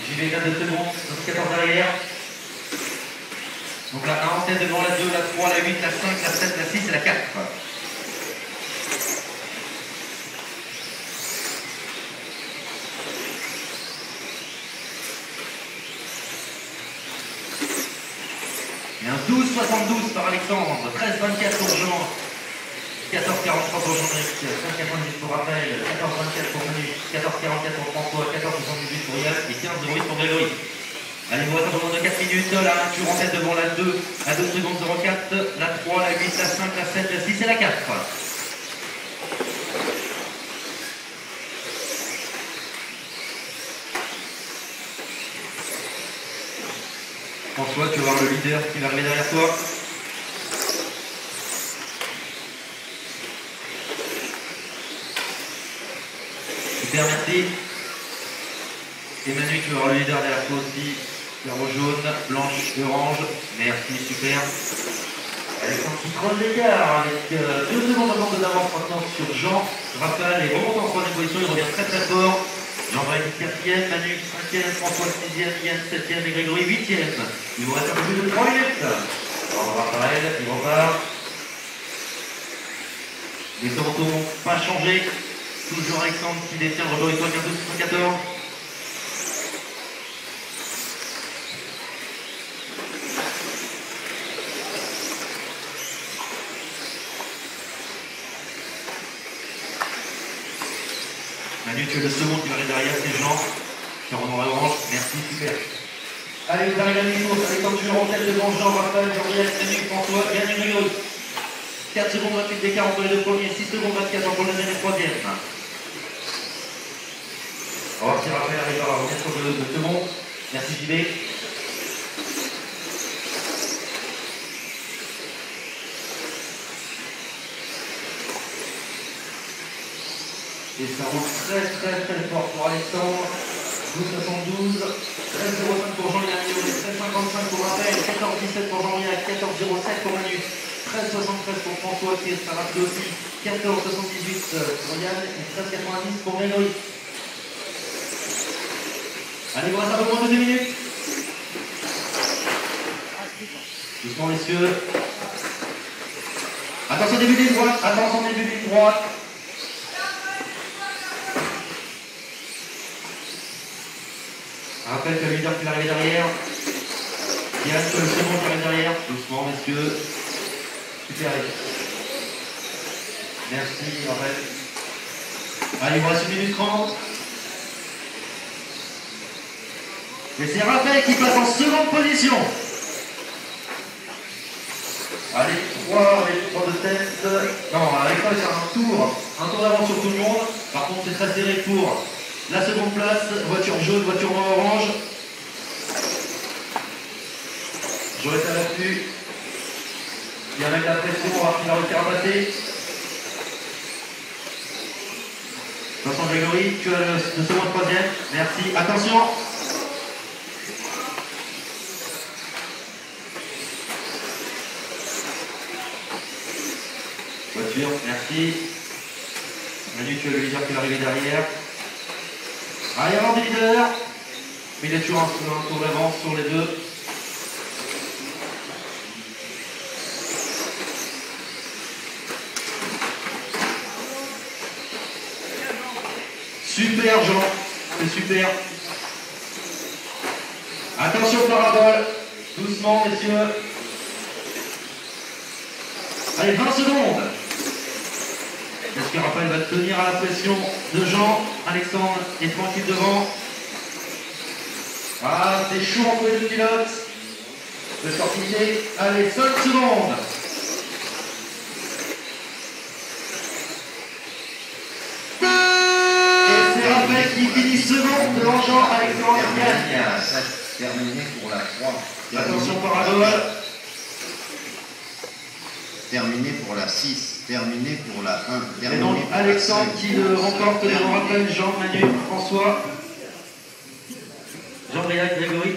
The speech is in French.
J'y vais 22 secondes, 14 derrière. Donc la 1 en tête devant la 2, la 3, la 8, la 5, la 7, la 6 et la 4. Et un 12,72 par Alexandre, 13,24 pour Jean, 14,43 pour Jean-Luc, 5,90 pour Raphaël, 14,24 pour Manu, 14,44 pour François, 14,78 pour Yann et 15,08 pour Grégory. Allez, vous attendez de 4 minutes, la 1 tu en tête devant la 2, la 2 secondes 04, la 3, la 8, la 5, la 7, la 6 et la 4. François, tu vas voir le leader qui va arriver derrière toi. Super, merci. Et Manu, tu vas voir le leader derrière toi aussi. Carreau jaune, blanche, orange. Merci, super. Alexandre qui creuse l'écart avec 2 secondes d'avance maintenant sur Jean. Raphaël est remonté en 3e position, il revient très très fort. Jean-Briac 4e, Manu 5e, François 6e, Yann 7e et Grégory 8e. Il vous reste un peu plus de 3 minutes. Alors, Raphaël, il repart. Les tantôt n'ont pas changé. Toujours Alexandre qui détient le rejoint 15-14. Manu, tu es le second qui va arriver derrière, c'est Jean, qui est en orange. Merci, super. Allez, vous arrivez à mi-course, Alexandre toujours en tête devant Jean, Raphaël, Jean-Briac, Manu, François, Yann et Grégory. 4 secondes 28 d'écart entre les deux premiers, 6 secondes 24 entre le deuxième et le troisième. On va voir si Raphaël arrive à revenir sur le second. Merci JB. Et ça roule très fort pour Alexandre. 12,72, 13,05 pour Jean-Yann, 13,55 pour Raphaël, 14,17 pour Jean-Yann, 14,07 pour Manu, 13,73 pour François qui est rapide aussi, 14,78 pour Yann et 13,90 pour Grégory. Allez, vous reste un peu moins de 2 minutes. Doucement messieurs. Attention début d'une droite, attention début d'une droite. Rappelle que le leader qui va arriver derrière. Yann, que le second qui arrive derrière. Doucement, messieurs. Super. Merci, Raphaël. Allez, il vous reste 1 minute 30. Et c'est Raphaël qui passe en seconde position. Allez, 3 de tête. Non, avec toi, c'est un tour d'avance sur tout le monde. Par contre, c'est très serré pour la seconde place, voiture jaune, voiture noire orange. J'aurais été à l'affût. Il y a même la pression, on va voir qui va réussir à passer. Attention Grégory, tu as le second et troisième. Merci. Attention. Voiture, merci. Manu, tu as le leader qui va arriver derrière. Allez, avant du leader. Mais il est toujours un tour d'avance sur les deux. Super Jean, c'est super. Attention parabole. Doucement messieurs. Allez, 20 secondes. Est-ce que Raphaël va tenir à la pression de Jean? Alexandre est tranquille devant. Ah, c'est chaud entre les deux pilotes. Le sortilé. Allez, 5 secondes. Et c'est Raphaël qui finit second devant Jean. Alexandre gagne. Terminé pour la 3. Attention parabole. Terminé pour la 6. Terminé pour la 1. Et donc Alexandre qui le remporte devant Raphaël, Jean, Manu, François, Jean-Briac, Grégory.